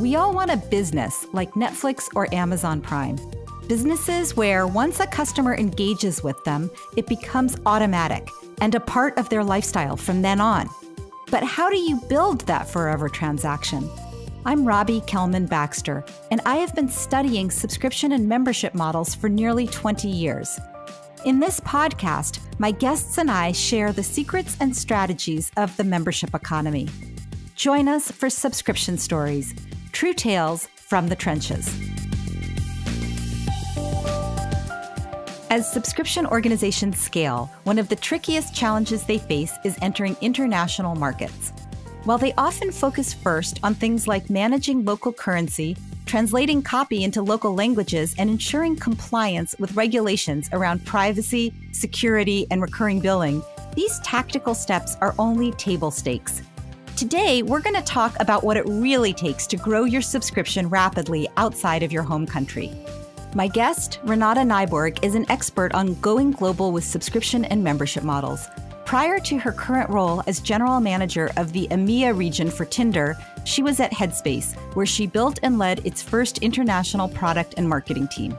We all want a business like Netflix or Amazon Prime. Businesses where once a customer engages with them, it becomes automatic and a part of their lifestyle from then on. But how do you build that forever transaction? I'm Robbie Kelman-Baxter, and I have been studying subscription and membership models for nearly 20 years. In this podcast, my guests and I share the secrets and strategies of the membership economy. Join us for Subscription Stories, true tales from the trenches. As subscription organizations scale, one of the trickiest challenges they face is entering international markets. While they often focus first on things like managing local currency, translating copy into local languages, and ensuring compliance with regulations around privacy, security, and recurring billing, these tactical steps are only table stakes. Today, we're going to talk about what it really takes to grow your subscription rapidly outside of your home country. My guest, Renate Nyborg, is an expert on going global with subscription and membership models. Prior to her current role as general manager of the EMEA region for Tinder, she was at Headspace, where she built and led its first international product and marketing team.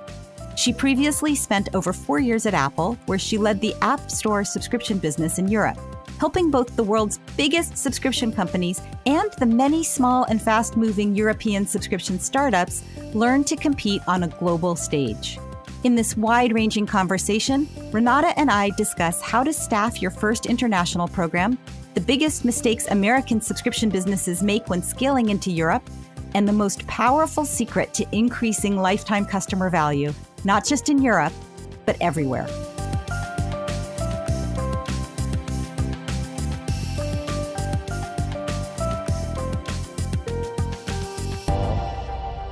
She previously spent over 4 years at Apple, where she led the App Store subscription business in Europe, helping both the world's biggest subscription companies and the many small and fast-moving European subscription startups learn to compete on a global stage. In this wide-ranging conversation, Renate and I discuss how to staff your first international program, the biggest mistakes American subscription businesses make when scaling into Europe, and the most powerful secret to increasing lifetime customer value, not just in Europe, but everywhere.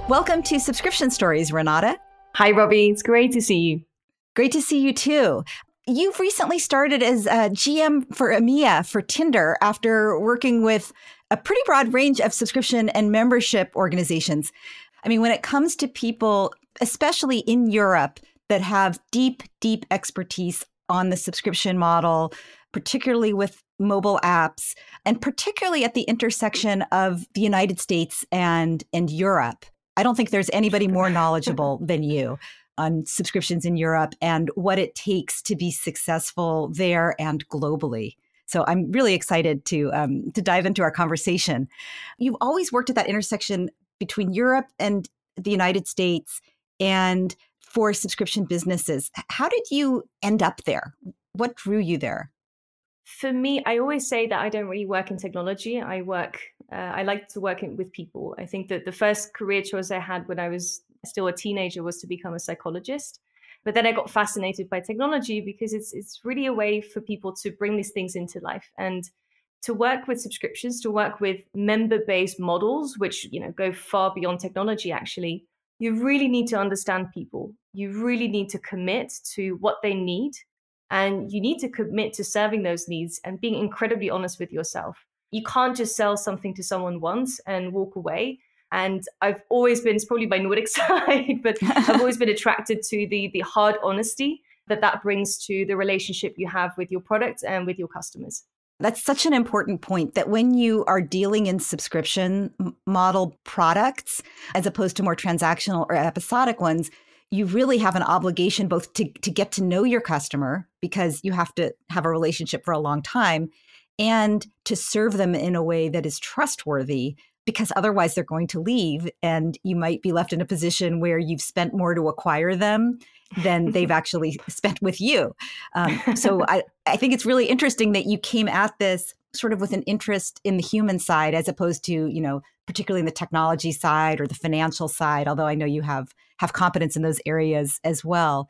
Welcome to Subscription Stories, Renate. Hi, Robbie. It's great to see you. Great to see you too. You've recently started as a GM for EMEA for Tinder after working with a pretty broad range of subscription and membership organizations. I mean, when it comes to people, especially in Europe, that have deep, deep expertise on the subscription model, particularly with mobile apps, and particularly at the intersection of the United States and Europe, I don't think there's anybody more knowledgeable than you on subscriptions in Europe and what it takes to be successful there and globally. So I'm really excited to dive into our conversation. You've always worked at that intersection between Europe and the United States and for subscription businesses. How did you end up there? What drew you there? For me, I always say that I don't really work in technology. I like to work with people. I think that the first career choice I had when I was still a teenager was to become a psychologist. But then I got fascinated by technology because it's really a way for people to bring these things into life and to work with subscriptions, to work with member-based models, which go far beyond technology. Actually, you really need to understand people. You really need to commit to what they need. And you need to commit to serving those needs and being incredibly honest with yourself. You can't just sell something to someone once and walk away. And I've always been, it's probably my Nordic side, but I've always been attracted to the hard honesty that brings to the relationship you have with your product and with your customers. That's such an important point, that when you are dealing in subscription model products, as opposed to more transactional or episodic ones, you really have an obligation both to get to know your customer, because you have to have a relationship for a long time, and to serve them in a way that is trustworthy, because otherwise they're going to leave and you might be left in a position where you've spent more to acquire them than they've actually spent with you. So I think it's really interesting that you came at this sort of with an interest in the human side, as opposed to, particularly in the technology side or the financial side, although I know you have competence in those areas as well.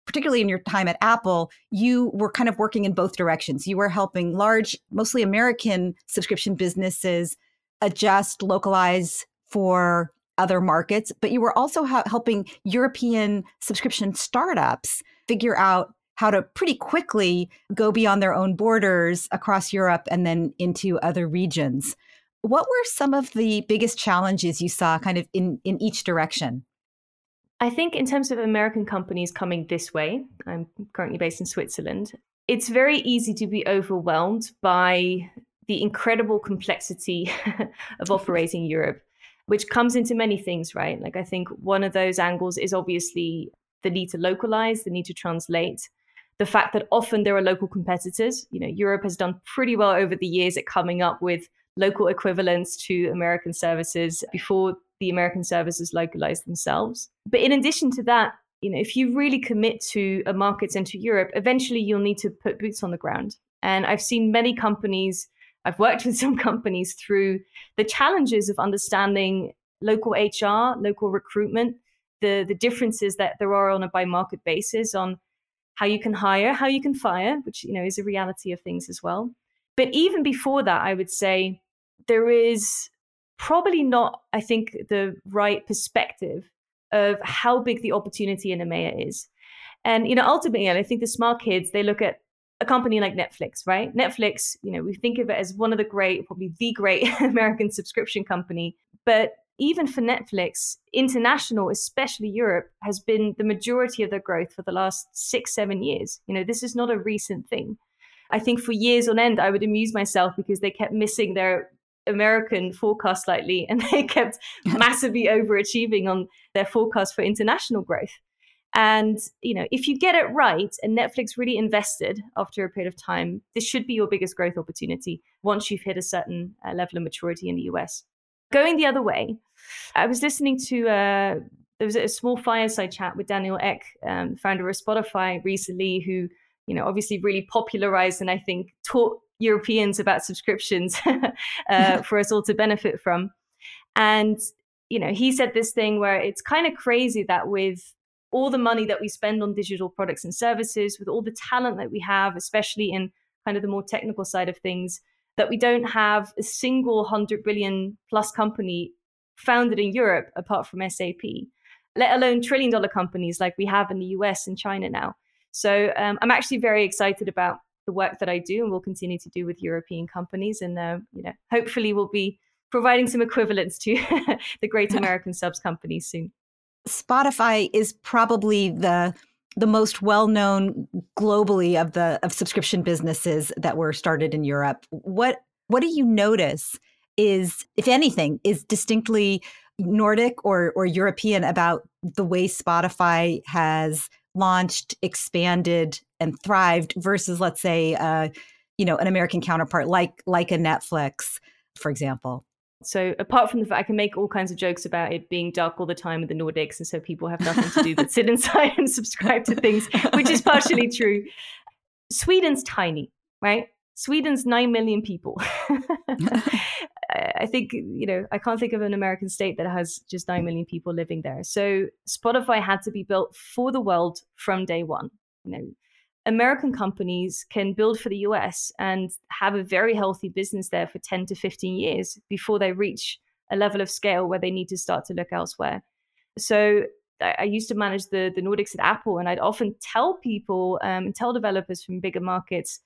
Particularly in your time at Apple, you were kind of working in both directions. You were helping large, mostly American subscription businesses adjust, localize for other markets, but you were also helping European subscription startups figure out how to pretty quickly go beyond their own borders across Europe and then into other regions. What were some of the biggest challenges you saw kind of in each direction? I think in terms of American companies coming this way, I'm currently based in Switzerland, it's very easy to be overwhelmed by the incredible complexity of operating Europe. which comes into many things, right? Like, I think one of those angles is obviously the need to localize, the need to translate, the fact that often there are local competitors. Europe has done pretty well over the years at coming up with local equivalents to American services before the American services localize themselves. But in addition to that, if you really commit to a market into Europe, eventually you'll need to put boots on the ground. And I've seen many companies, I've worked with some companies through the challenges of understanding local HR, local recruitment, the differences that there are on a by market basis on how you can hire, how you can fire, which is a reality of things as well. But even before that, I would say there is probably not, I think, the right perspective of how big the opportunity in EMEA is. And, ultimately, I think the smart kids, they look at a company like Netflix, right? Netflix, we think of it as one of the great, probably the great American subscription company. But even for Netflix, international, especially Europe, has been the majority of their growth for the last 6-7 years. This is not a recent thing. I think for years on end, I would amuse myself because they kept missing their American forecast slightly, and they kept massively overachieving on their forecast for international growth. And, if you get it right and Netflix really invested after a period of time, this should be your biggest growth opportunity once you've hit a certain level of maturity in the US. Going the other way, I was listening to, there was a small fireside chat with Daniel Ek, founder of Spotify recently, who, obviously really popularized and I think taught Europeans about subscriptions for us all to benefit from. And, he said this thing where it's kind of crazy that with all the money that we spend on digital products and services, with all the talent that we have, especially in kind of the more technical side of things, that we don't have a single 100 billion plus company founded in Europe apart from SAP, let alone $1 trillion companies like we have in the US and China now. So I'm actually very excited about the work that I do and will continue to do with European companies. And, hopefully we'll be providing some equivalents to the great American subs companies soon. Spotify is probably the most well-known globally of subscription businesses that were started in Europe. What do you notice is, if anything, is distinctly Nordic or European about the way Spotify has launched, expanded, and thrived versus, let's say, an American counterpart like a Netflix, for example? So apart from the fact I can make all kinds of jokes about it being dark all the time in the Nordics, and so people have nothing to do but sit inside and subscribe to things, which is partially true. Sweden's tiny, right? Sweden's 9 million people. I think, I can't think of an American state that has just 9 million people living there. So Spotify had to be built for the world from day one. American companies can build for the US and have a very healthy business there for 10 to 15 years before they reach a level of scale where they need to start to look elsewhere. So I used to manage the Nordics at Apple, and I'd often tell people and tell developers from bigger markets,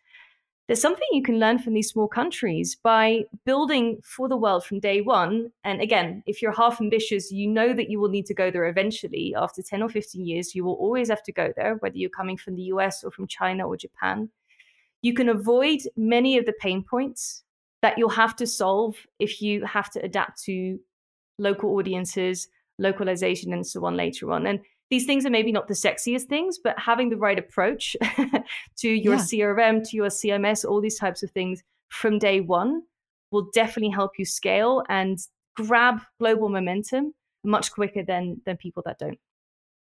there's something you can learn from these small countries by building for the world from day one. And again, if you're half ambitious, you know that you will need to go there eventually. After 10 or 15 years, you will always have to go there, whether you're coming from the US or from China or Japan. You can avoid many of the pain points that you'll have to solve if you have to adapt to local audiences, localization, and so on later on. And these things are maybe not the sexiest things, but having the right approach to your CRM, to your CMS, all these types of things from day one will definitely help you scale and grab global momentum much quicker than people that don't.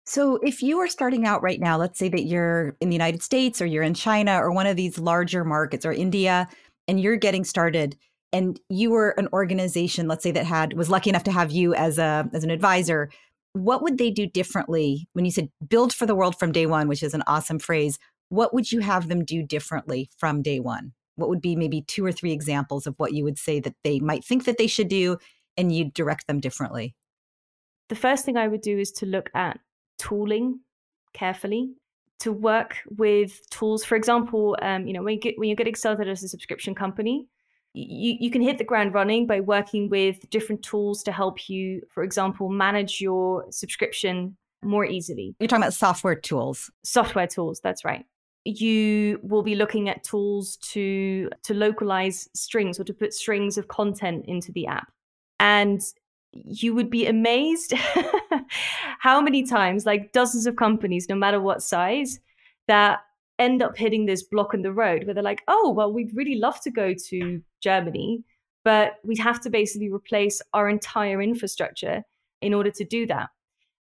So if you are starting out right now, let's say that you're in the United States or you're in China or one of these larger markets or India, and you're getting started, and you were an organization, let's say that was lucky enough to have you as an advisor, what would they do differently? When you said build for the world from day one, which is an awesome phrase, what would you have them do differently from day one? What would be maybe 2 or 3 examples of what you would say that they might think that they should do and you'd direct them differently? The first thing I would do is to look at tooling carefully, to work with tools. For example, when you're getting started as a subscription company, you can hit the ground running by working with different tools to help you, for example, manage your subscription more easily. You're talking about software tools. Software tools, that's right. You will be looking at tools to localize strings or to put strings of content into the app. And you would be amazed how many times, like dozens of companies, no matter what size, that end up hitting this block in the road where they're like, oh, well, we'd really love to go to Germany, but we'd have to basically replace our entire infrastructure in order to do that.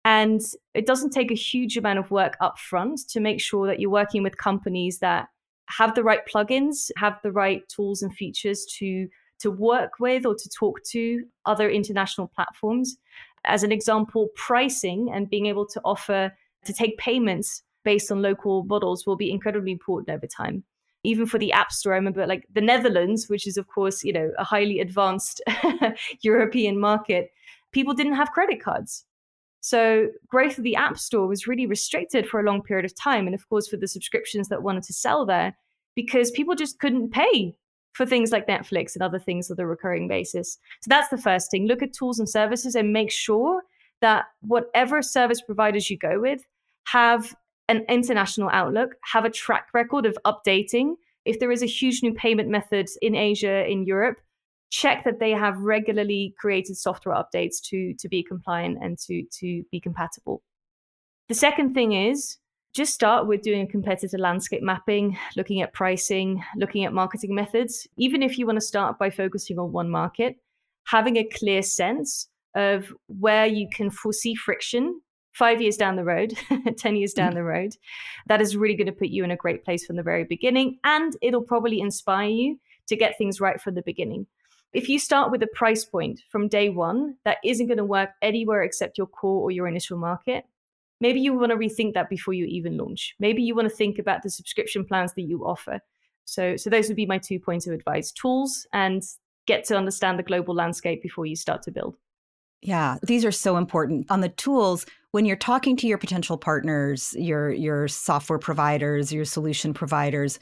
And it doesn't take a huge amount of work up front to make sure that you're working with companies that have the right plugins, have the right tools and features to work with or to talk to other international platforms. As an example, pricing and being able to offer to take payments based on local models will be incredibly important over time. Even for the App Store, I remember like the Netherlands, which is of course, a highly advanced European market, people didn't have credit cards. So growth of the App Store was really restricted for a long period of time. And of course, for the subscriptions that wanted to sell there, because people just couldn't pay for things like Netflix and other things on a recurring basis. So that's the first thing. Look at tools and services and make sure that whatever service providers you go with have an international outlook, have a track record of updating. If there is a huge new payment method in Asia, in Europe, check that they have regularly created software updates to be compliant and to be compatible. The second thing is just start with doing a competitor landscape mapping, looking at pricing, looking at marketing methods. Even if you want to start by focusing on one market, having a clear sense of where you can foresee friction 5 years down the road, 10 years down the road, that is really going to put you in a great place from the very beginning. And it'll probably inspire you to get things right from the beginning. If you start with a price point from day one that isn't going to work anywhere except your core or your initial market, maybe you want to rethink that before you even launch. Maybe you want to think about the subscription plans that you offer. So those would be my 2 points of advice: tools and get to understand the global landscape before you start to build. Yeah, these are so important. On the tools, when you're talking to your potential partners, your software providers, your solution providers,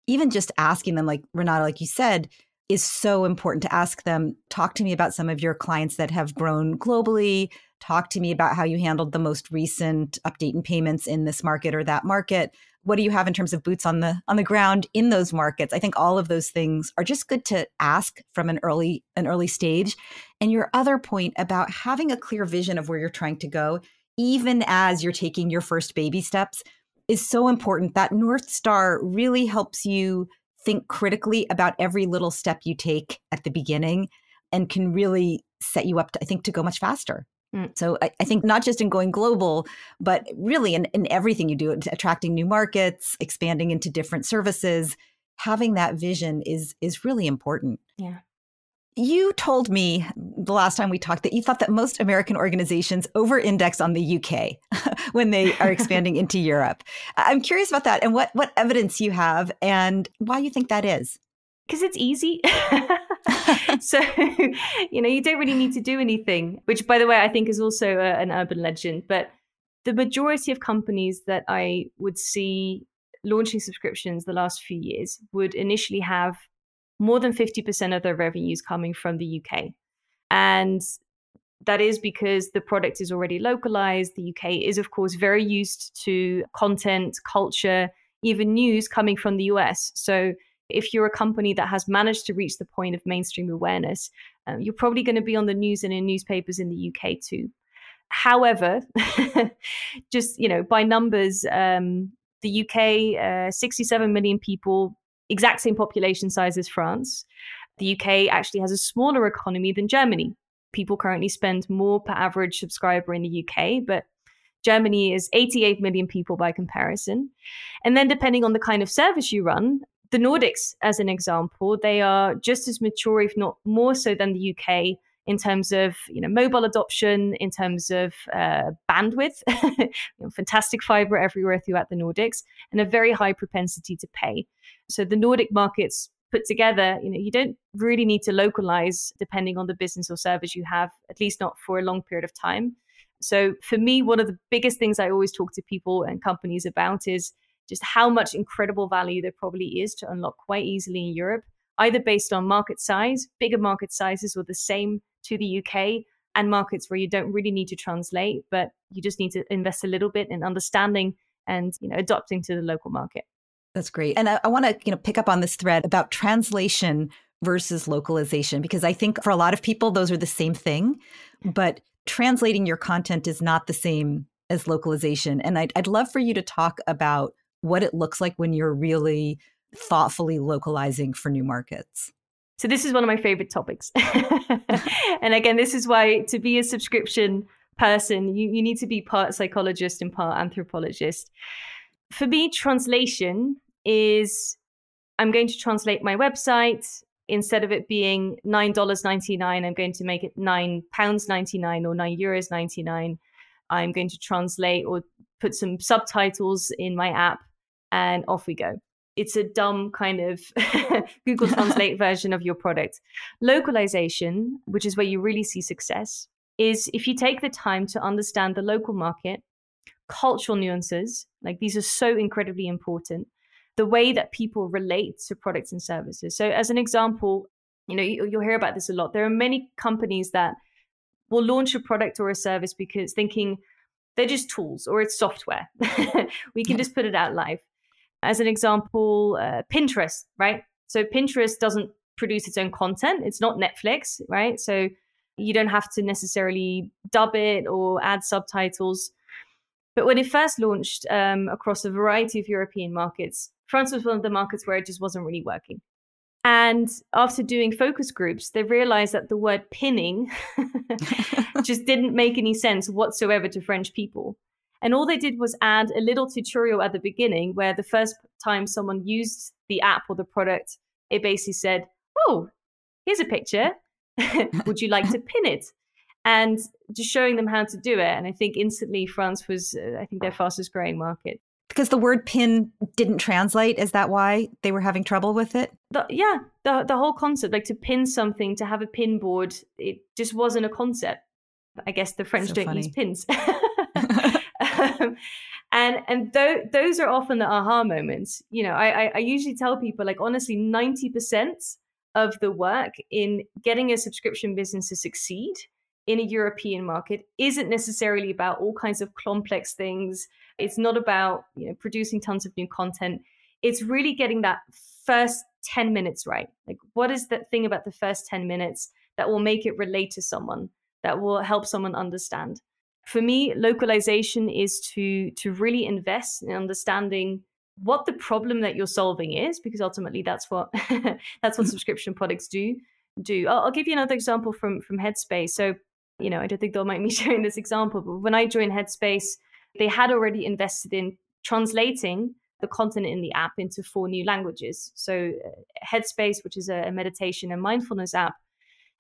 even just asking them, like Renate, like you said, is so important to ask them, talk to me about some of your clients that have grown globally. Talk to me about how you handled the most recent update in payments in this market or that market. What do you have in terms of boots on the ground in those markets? I think all of those things are just good to ask from an early stage. And your other point about having a clear vision of where you're trying to go, even as you're taking your first baby steps, is so important. That North Star really helps you think critically about every little step you take at the beginning and can really set you up to, I think, to go much faster. So I think not just in going global, but really in everything you do, attracting new markets, expanding into different services, having that vision is really important. Yeah. You told me the last time we talked that you thought that most American organizations over-index on the UK when they are expanding into Europe. I'm curious about that and what evidence you have and why you think that is. Because it's easy. So, you don't really need to do anything, which, by the way, I think is also an urban legend. But the majority of companies that I would see launching subscriptions the last few years would initially have more than 50% of their revenues coming from the UK. And that is because the product is already localized. The UK is, of course, very used to content, culture, even news coming from the US. So if you're a company that has managed to reach the point of mainstream awareness, you're probably going to be on the news and in newspapers in the UK too. However, just, by numbers, the UK, 67 million people, exact same population size as France. The UK actually has a smaller economy than Germany. People currently spend more per average subscriber in the UK, but Germany is 88 million people by comparison. And then depending on the kind of service you run, the Nordics, as an example, they are just as mature, if not more so than the UK in terms of mobile adoption, in terms of bandwidth, fantastic fiber everywhere throughout the Nordics, and a very high propensity to pay. So the Nordic markets put together, you don't really need to localize depending on the business or service you have, at least not for a long period of time. So for me, one of the biggest things I always talk to people and companies about is just how much incredible value there probably is to unlock quite easily in Europe, either based on market size, bigger market sizes, or the same to the UK, and markets where you don't really need to translate, but you just need to invest a little bit in understanding and adopting to the local market. That's great. And I want to pick up on this thread about translation versus localization, because I think for a lot of people, those are the same thing. but translating your content is not the same as localization. And I'd love for you to talk about what it looks like when you're really thoughtfully localizing for new markets. So this is one of my favorite topics. And again, this is why to be a subscription person, you need to be part psychologist and part anthropologist. For me, translation is, I'm going to translate my website. Instead of it being $9.99, I'm going to make it £9.99 or €9.99. I'm going to translate or put some subtitles in my app, and off we go. It's a dumb kind of Google Translate version of your product. Localization, which is where you really see success, is if you take the time to understand the local market, cultural nuances, like these are so incredibly important, the way that people relate to products and services. So as an example, you'll hear about this a lot. There are many companies that will launch a product or a service because thinking they're just tools or it's software. We can just put it out live. As an example, Pinterest, right? So Pinterest doesn't produce its own content. It's not Netflix, right? So you don't have to necessarily dub it or add subtitles. But when it first launched across a variety of European markets, France was one of the markets where it just wasn't really working. And after doing focus groups, they realized that the word pinning just didn't make any sense whatsoever to French people. And all they did was add a little tutorial at the beginning where the first time someone used the app or the product, it basically said, oh, here's a picture. Would you like to pin it? And just showing them how to do it. And I think instantly France was, I think, their fastest growing market. Because the word pin didn't translate. Is that why they were having trouble with it? The whole concept, like to pin something, to have a pin board, it just wasn't a concept. I guess the French don't use pins. Those are often the aha moments. I usually tell people, like, honestly, 90% of the work in getting a subscription business to succeed in a European market isn't necessarily about all kinds of complex things. It's not about producing tons of new content. It's really getting that first 10 minutes right. Like, what is that thing about the first 10 minutes that will make it relate to someone, that will help someone understand? For me, localization is to really invest in understanding what the problem that you're solving is, because ultimately that's what that's what subscription products do. I'll give you another example from Headspace. So, I don't think they'll mind me sharing this example, but when I joined Headspace, they had already invested in translating the content in the app into 4 new languages. So Headspace, which is a meditation and mindfulness app,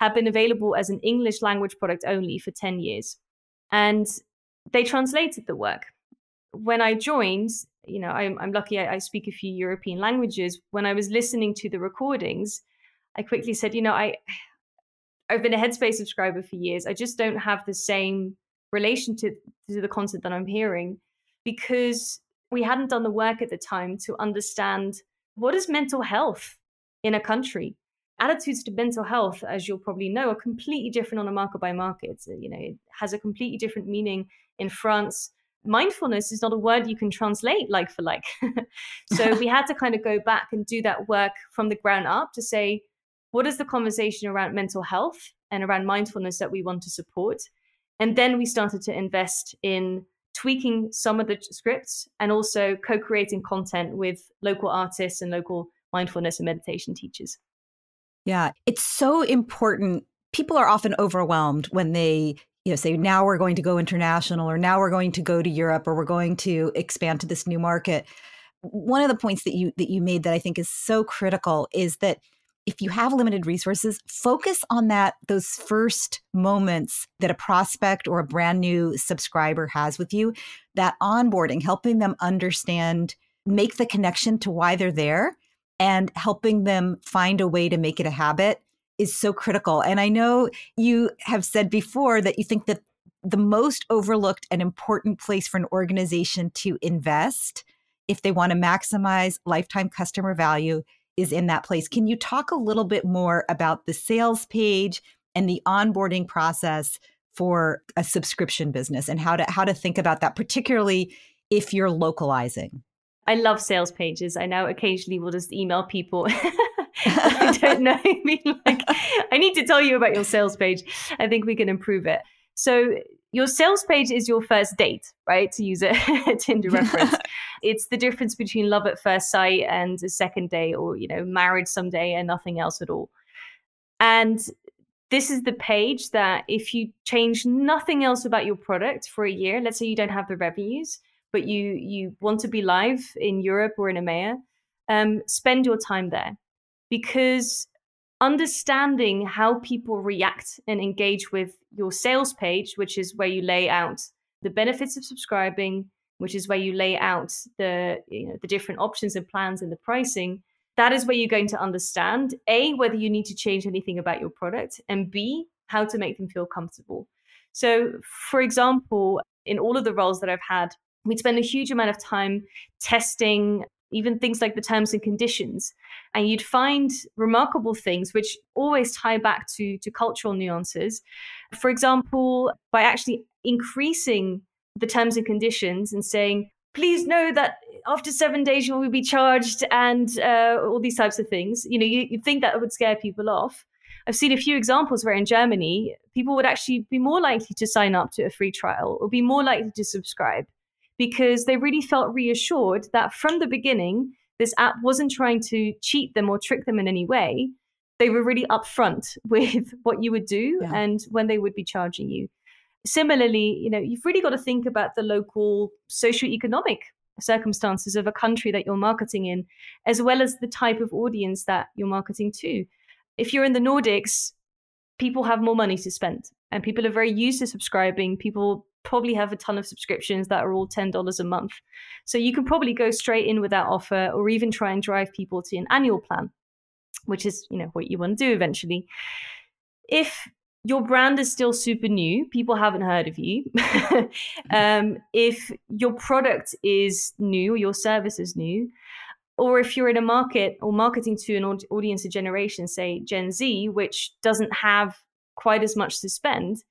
had been available as an English language product only for 10 years. And they translated the work. When I joined, I'm lucky I speak a few European languages. When I was listening to the recordings, I quickly said, I've been a Headspace subscriber for years. I just don't have the same relation to the content that I'm hearing, because we hadn't done the work at the time to understand what is mental health in a country. Attitudes to mental health, as you'll probably know, are completely different on a market by market. It has a completely different meaning in France. Mindfulness is not a word you can translate like for like. So we had to kind of go back and do that work from the ground up to say, what is the conversation around mental health and around mindfulness that we want to support? And then we started to invest in tweaking some of the scripts and also co-creating content with local artists and local mindfulness and meditation teachers. Yeah, it's so important. People are often overwhelmed when they say, now we're going to go international, or now we're going to go to Europe, or we're going to expand to this new market. One of the points that you made that I think is so critical is that if you have limited resources, focus on those first moments that a prospect or a brand new subscriber has with you, that onboarding, helping them understand, make the connection to why they're there, and helping them find a way to make it a habit is so critical. And I know you have said before that you think that the most overlooked and important place for an organization to invest if they want to maximize lifetime customer value is in that place. Can you talk a little bit more about the sales page and the onboarding process for a subscription business and how to think about that, particularly if you're localizing? I love sales pages. I now occasionally will just email people I don't know. I mean, like, I need to tell you about your sales page. I think we can improve it. So your sales page is your first date, right? To use a Tinder reference. It's the difference between love at first sight and a second date, or, marriage someday and nothing else at all. And this is the page that if you change nothing else about your product for a year, let's say you don't have the revenues, but you want to be live in Europe or in EMEA, spend your time there. Because understanding how people react and engage with your sales page, which is where you lay out the benefits of subscribing, which is where you lay out the different options and plans and the pricing, that is where you're going to understand, A, whether you need to change anything about your product, and B, how to make them feel comfortable. So, for example, in all of the roles that I've had, we'd spend a huge amount of time testing even things like the terms and conditions. And you'd find remarkable things which always tie back to cultural nuances. For example, by actually increasing the terms and conditions and saying, please know that after 7 days you will be charged, and all these types of things. You'd think that would scare people off. I've seen a few examples where in Germany, people would actually be more likely to sign up to a free trial or be more likely to subscribe, because they really felt reassured that from the beginning, this app wasn't trying to cheat them or trick them in any way. They were really upfront with what you would do and when they would be charging you. Similarly, you've really got to think about the local socioeconomic circumstances of a country that you're marketing in, as well as the type of audience that you're marketing to. If you're in the Nordics, people have more money to spend and people are very used to subscribing. People probably have a ton of subscriptions that are all $10 a month. So you can probably go straight in with that offer, or even try and drive people to an annual plan, which is, what you want to do eventually. If your brand is still super new, people haven't heard of you. If your product is new, your service is new, or if you're in a market or marketing to an audience of generation, say Gen Z, which doesn't have quite as much to spend,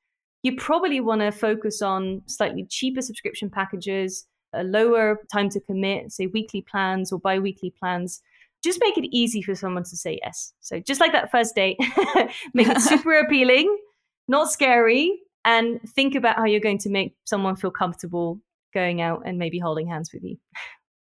you probably want to focus on slightly cheaper subscription packages, a lower time to commit, say weekly plans or bi-weekly plans. Just make it easy for someone to say yes. So just like that first date, make it super appealing, not scary, and think about how you're going to make someone feel comfortable going out and maybe holding hands with you.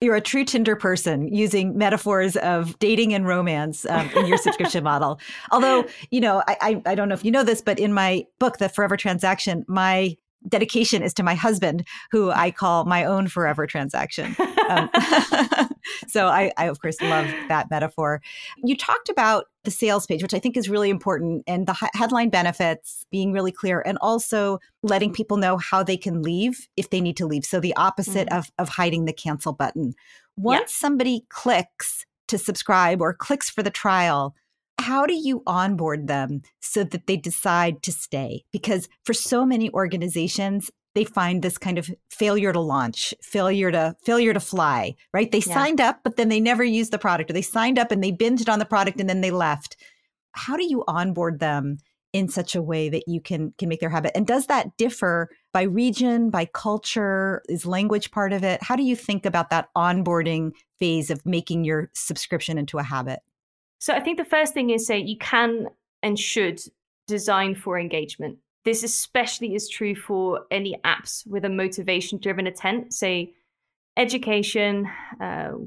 You're a true Tinder person, using metaphors of dating and romance in your subscription model. Although, I don't know if you know this, but in my book, The Forever Transaction, my dedication is to my husband, who I call my own forever transaction. So I, of course, love that metaphor. You talked about the sales page, which I think is really important, and the headline benefits being really clear, and also letting people know how they can leave if they need to leave. So the opposite of hiding the cancel button. Once somebody clicks to subscribe or clicks for the trial, how do you onboard them so that they decide to stay? Because for so many organizations, they find this kind of failure to launch, failure to fly, right? They signed up, but then they never used the product, or they signed up and they binged on the product and then they left. How do you onboard them in such a way that you can make their habit? And does that differ by region, by culture? Is language part of it? How do you think about that onboarding phase of making your subscription into a habit? So I think the first thing is, say you can and should design for engagement. This especially is true for any apps with a motivation-driven intent, say education,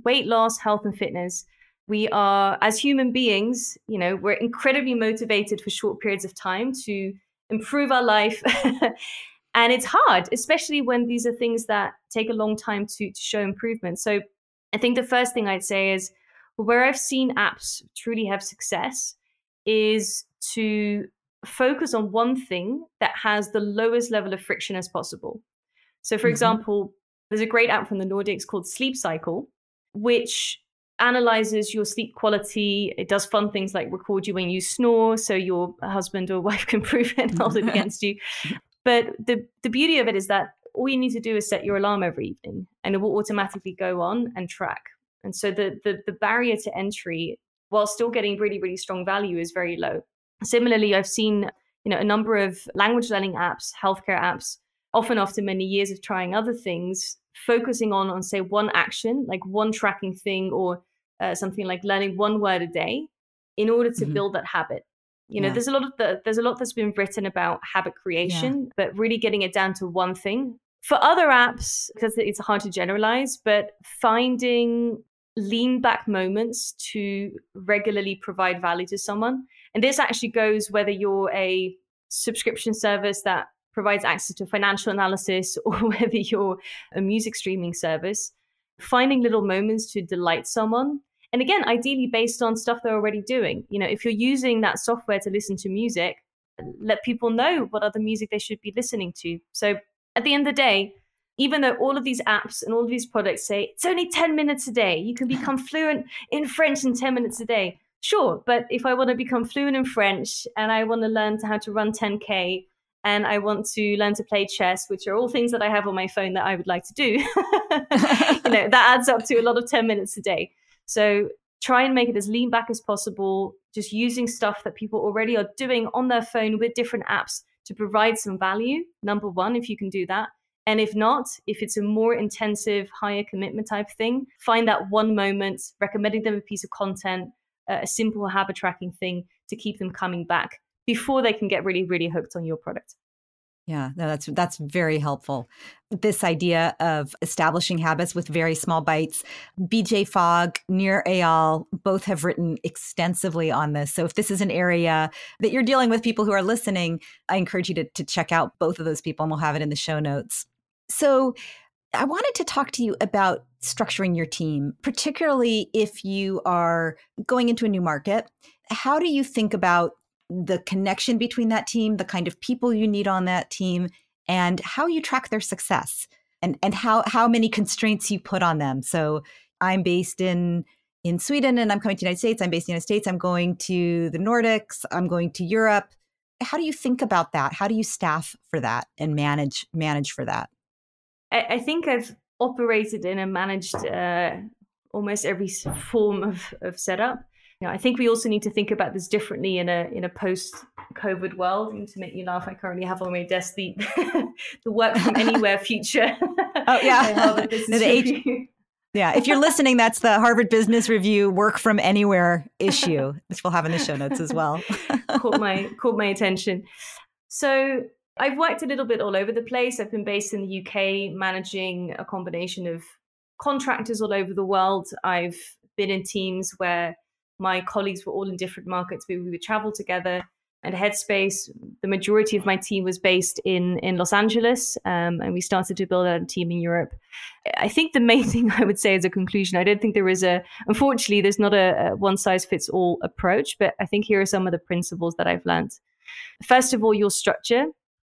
weight loss, health and fitness. We are, as human beings, we're incredibly motivated for short periods of time to improve our life. And it's hard, especially when these are things that take a long time to show improvement. So I think the first thing I'd say is, where I've seen apps truly have success is to focus on one thing that has the lowest level of friction as possible. So for example, there's a great app from the Nordics called Sleep Cycle, which analyzes your sleep quality. It does fun things like record you when you snore, so your husband or wife can prove it and hold it against you. But the beauty of it is that all you need to do is set your alarm every evening, and it will automatically go on and track. And so the barrier to entry, while still getting really, really strong value, is very low. Similarly, I've seen a number of language learning apps, healthcare apps, often after many years of trying other things, focusing on say one action, like one tracking thing, or something like learning one word a day. in order to Mhm. build that habit. Yeah. There's a lot that's been written about habit Yeah. creation, but really getting it down to one thing. For other apps, because it's hard to generalize, but finding lean back moments to regularly provide value to someone. And this actually goes whether you're a subscription service that provides access to financial analysis or whether you're a music streaming service, finding little moments to delight someone. And again, ideally based on stuff they're already doing. If you're using that software to listen to music, let people know what other music they should be listening to. So at the end of the day, even though all of these apps and all of these products say it's only 10 minutes a day, you can become fluent in French in 10 minutes a day. Sure, but if I want to become fluent in French and I want to learn how to run 10K and I want to learn to play chess, which are all things that I have on my phone that I would like to do, that adds up to a lot of 10 minutes a day. So try and make it as lean back as possible, just using stuff that people already are doing on their phone with different apps to provide some value. Number one, if you can do that. And if not, if it's a more intensive, higher commitment type thing, find that one moment, recommending them a piece of content, a simple habit tracking thing to keep them coming back before they can get really, really hooked on your product. Yeah, no, that's very helpful. This idea of establishing habits with very small bites. BJ Fogg, Nir Eyal, both have written extensively on this. So if this is an area that you're dealing with people who are listening, I encourage you to check out both of those people, and we'll have it in the show notes. So I wanted to talk to you about structuring your team, particularly if you are going into a new market. How do you think about the connection between that team, the kind of people you need on that team, and how you track their success, and how many constraints you put on them? So I'm based in Sweden and I'm coming to the United States. I'm based in the United States. I'm going to the Nordics. I'm going to Europe. How do you think about that? How do you staff for that and manage for that? I think I've operated in and managed almost every form of setup. I think we also need to think about this differently in a post-COVID world. And to make you laugh, I currently have on my desk the the work from anywhere future. Oh yeah, Harvard Business Review. Yeah, if you're listening, that's the Harvard Business Review work from anywhere issue, which we'll have in the show notes as well. caught my attention. So I've worked a little bit all over the place. I've been based in the UK, managing a combination of contractors all over the world. I've been in teams where my colleagues were all in different markets, but we would travel together. At Headspace, the majority of my team was based in Los Angeles, and we started to build out a team in Europe. I think the main thing I would say as a conclusion, I don't think unfortunately, there's not a one-size-fits-all approach, but I think here are some of the principles that I've learned. First of all, your structure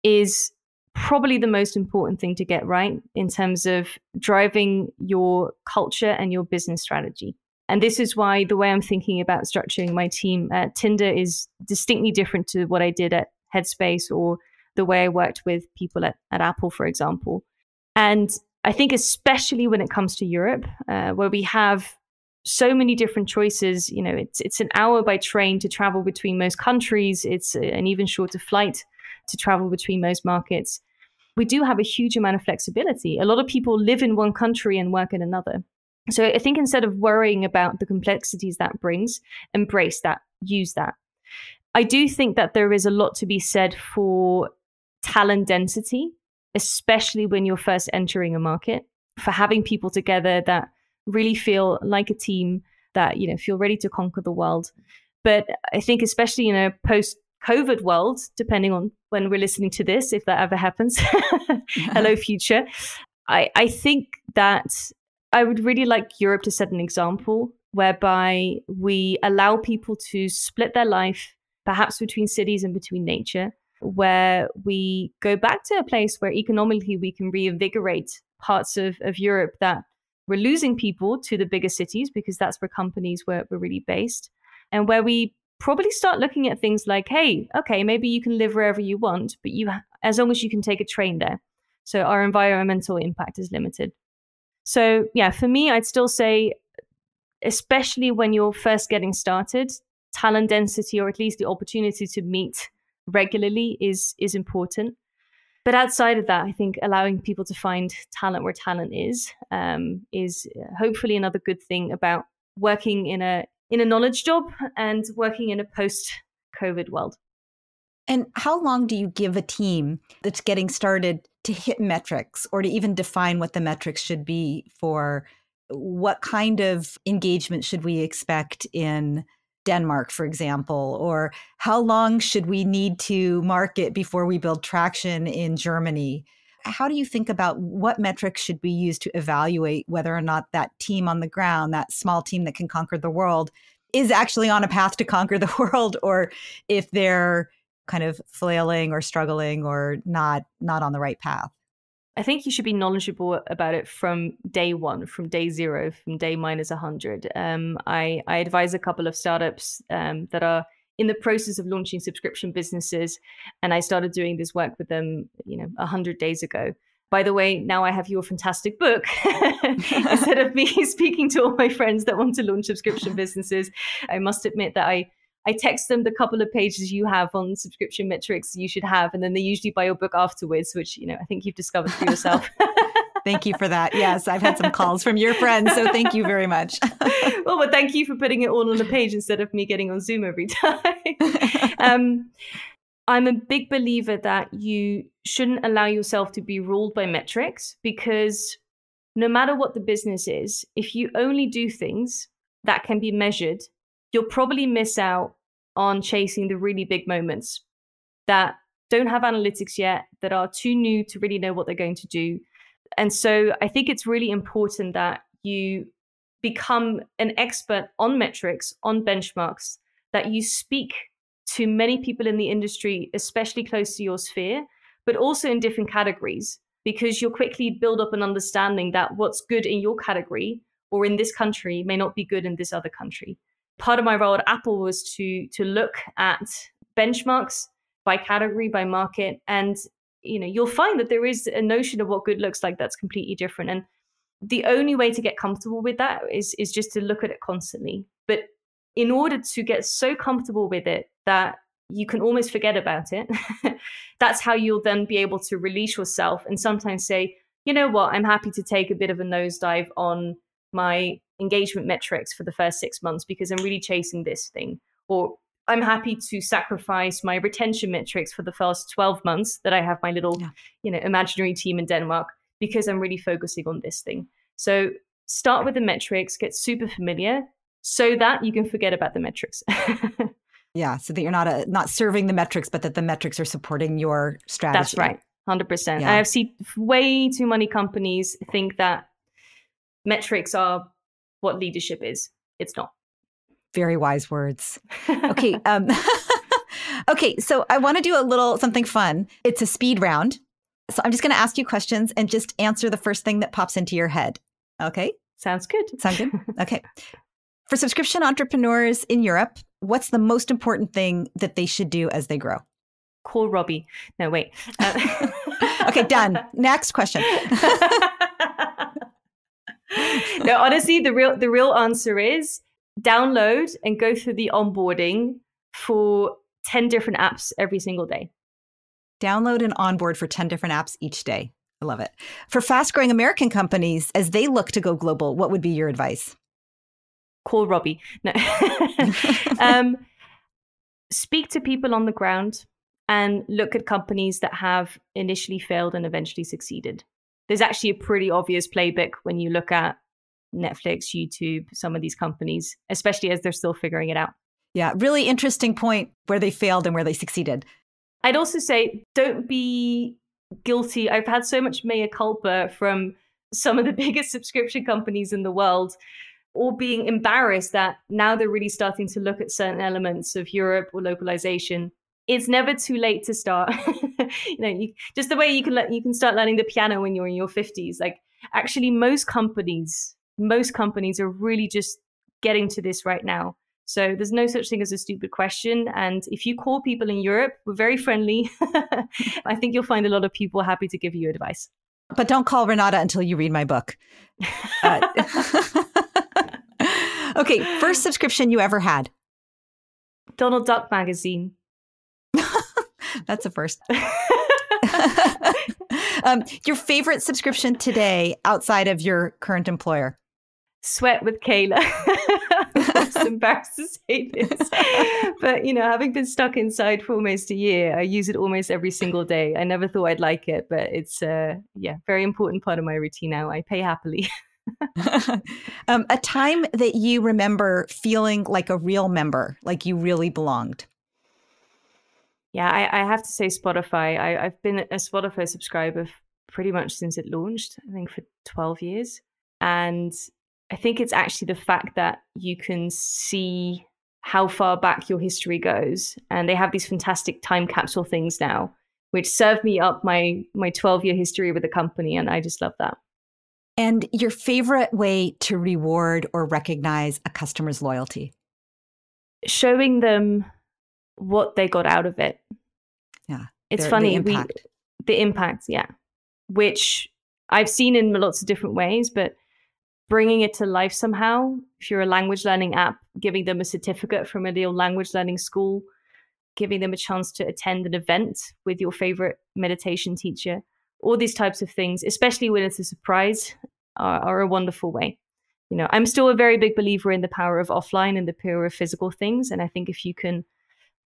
is probably the most important thing to get right in terms of driving your culture and your business strategy. And this is why the way I'm thinking about structuring my team at Tinder is distinctly different to what I did at Headspace or the way I worked with people at Apple, for example. And I think especially when it comes to Europe, where we have so many different choices, it's an hour by train to travel between most countries. It's an even shorter flight to travel between most markets. We do have a huge amount of flexibility. A lot of people live in one country and work in another. So I think instead of worrying about the complexities that brings, embrace that, use that. I do think that there is a lot to be said for talent density, especially when you're first entering a market, for having people together that really feel like a team, that feel ready to conquer the world. But I think especially in a post-COVID world, depending on when we're listening to this, if that ever happens, hello future, I think that I would really like Europe to set an example whereby we allow people to split their life, perhaps between cities and between nature, where we go back to a place where economically we can reinvigorate parts of Europe that we're losing people to the bigger cities because that's where companies were really based, and where we probably start looking at things like, hey, okay, maybe you can live wherever you want, but as long as you can take a train there. So our environmental impact is limited. So yeah, for me, I'd still say, especially when you're first getting started, talent density, or at least the opportunity to meet regularly is important. But outside of that, I think allowing people to find talent where talent is hopefully another good thing about working in a in a knowledge job and working in a post-COVID world. And how long do you give a team that's getting started to hit metrics or to even define what the metrics should be for what kind of engagement should we expect in Denmark, for example? Or how long should we need to market before we build traction in Germany? How do you think about what metrics should we use to evaluate whether or not that team on the ground, that small team that can conquer the world, is actually on a path to conquer the world, or if they're kind of flailing or struggling or not on the right path? I think you should be knowledgeable about it from day one, from day zero, from day minus 100. I advise a couple of startups that are in the process of launching subscription businesses, and I started doing this work with them, 100 days ago. By the way, now I have your fantastic book instead of me speaking to all my friends that want to launch subscription businesses. I must admit that I text them the couple of pages you have on subscription metrics you should have, and then they usually buy your book afterwards, which, I think you've discovered for yourself. Thank you for that. Yes, I've had some calls from your friends, so thank you very much. Well, thank you for putting it all on a page instead of me getting on Zoom every time. I'm a big believer that you shouldn't allow yourself to be ruled by metrics, because no matter what the business is, if you only do things that can be measured, you'll probably miss out on chasing the really big moments that don't have analytics yet, that are too new to really know what they're going to do. And so I think it's really important that you become an expert on metrics, on benchmarks, that you speak to many people in the industry, especially close to your sphere, but also in different categories, because you'll quickly build up an understanding that what's good in your category or in this country may not be good in this other country. Part of my role at Apple was to look at benchmarks by category, by market, and you'll find that there is a notion of what good looks like that's completely different. And the only way to get comfortable with that is just to look at it constantly. But in order to get so comfortable with it that you can almost forget about it, that's how you'll then be able to release yourself and sometimes say, you know what, I'm happy to take a bit of a nosedive on my engagement metrics for the first 6 months because I'm really chasing this thing. Or I'm happy to sacrifice my retention metrics for the first 12 months that I have my little, imaginary team in Denmark because I'm really focusing on this thing. So start with the metrics, get super familiar so that you can forget about the metrics. Yeah, so that you're not serving the metrics, but that the metrics are supporting your strategy. That's right, 100%. Yeah. I have seen way too many companies think that metrics are what leadership is. It's not. Very wise words. Okay. Okay. So I want to do something fun. It's a speed round. So I'm just going to ask you questions and just answer the first thing that pops into your head. Okay. Sounds good. Sound good? Okay. For subscription entrepreneurs in Europe, what's the most important thing that they should do as they grow? Call Robbie. No, wait. Okay, done. Next question. No, honestly, the real answer is download and go through the onboarding for 10 different apps every single day. Download and onboard for 10 different apps each day. I love it. For fast-growing American companies, as they look to go global, what would be your advice? Call Robbie. No. Speak to people on the ground and look at companies that have initially failed and eventually succeeded. There's actually a pretty obvious playbook when you look at Netflix, YouTube, some of these companies, especially as they're still figuring it out. Yeah, really interesting point where they failed and where they succeeded. I'd also say don't be guilty. I've had so much mea culpa from some of the biggest subscription companies in the world, or being embarrassed that now they're really starting to look at certain elements of Europe or localization. It's never too late to start. Just the way you can start learning the piano when you're in your 50s. Like, actually, most companies are really just getting to this right now. So there's no such thing as a stupid question. And if you call people in Europe, we're very friendly. I think you'll find a lot of people happy to give you advice. But don't call Renate until you read my book. Okay, first subscription you ever had? Donald Duck magazine. That's a first. Your favorite subscription today outside of your current employer? Sweat with Kayla. just embarrassed to say this. But, having been stuck inside for almost a year, I use it almost every single day. I never thought I'd like it, but it's very important part of my routine now. I pay happily. A time that you remember feeling like a real member, like you really belonged. Yeah, I have to say Spotify. I've been a Spotify subscriber pretty much since it launched, I think for 12 years. And I think it's actually the fact that you can see how far back your history goes. And they have these fantastic time capsule things now, which serve me up my 12-year history with the company. And I just love that. And your favorite way to reward or recognize a customer's loyalty? Showing them what they got out of it. Yeah. It's funny. The impact, yeah. Which I've seen in lots of different ways, but bringing it to life somehow. If you're a language learning app, giving them a certificate from a little language learning school, giving them a chance to attend an event with your favorite meditation teacher, all these types of things, especially when it's a surprise, are a wonderful way. I'm still a very big believer in the power of offline and the power of physical things. And I think if you can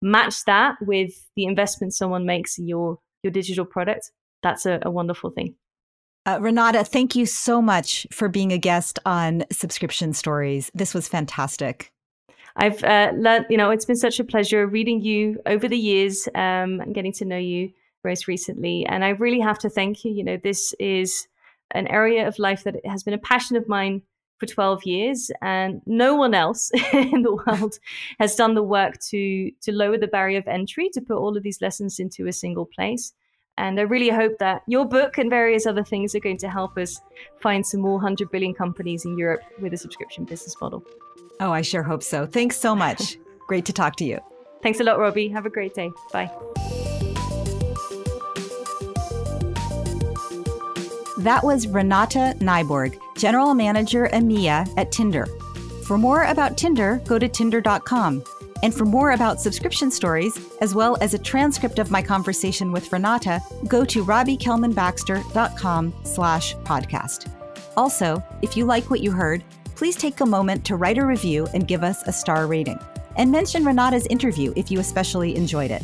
match that with the investment someone makes in your digital product, that's a wonderful thing. Renate, thank you so much for being a guest on Subscription Stories. This was fantastic. I've learned, it's been such a pleasure reading you over the years and getting to know you most recently. And I really have to thank you. This is an area of life that has been a passion of mine for 12 years. And no one else in the world has done the work to lower the barrier of entry, to put all of these lessons into a single place. And I really hope that your book and various other things are going to help us find some more 100 billion companies in Europe with a subscription business model. Oh, I sure hope so. Thanks so much. Great to talk to you. Thanks a lot, Robbie. Have a great day. Bye. That was Renate Nyborg, General Manager EMEA at Tinder. For more about Tinder, go to tinder.com. And for more about Subscription Stories, as well as a transcript of my conversation with Renate, go to robbiekelmanbaxter.com/podcast. Also, if you like what you heard, please take a moment to write a review and give us a star rating. And mention Renate's interview if you especially enjoyed it.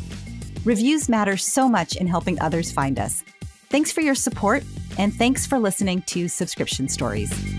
Reviews matter so much in helping others find us. Thanks for your support, and thanks for listening to Subscription Stories.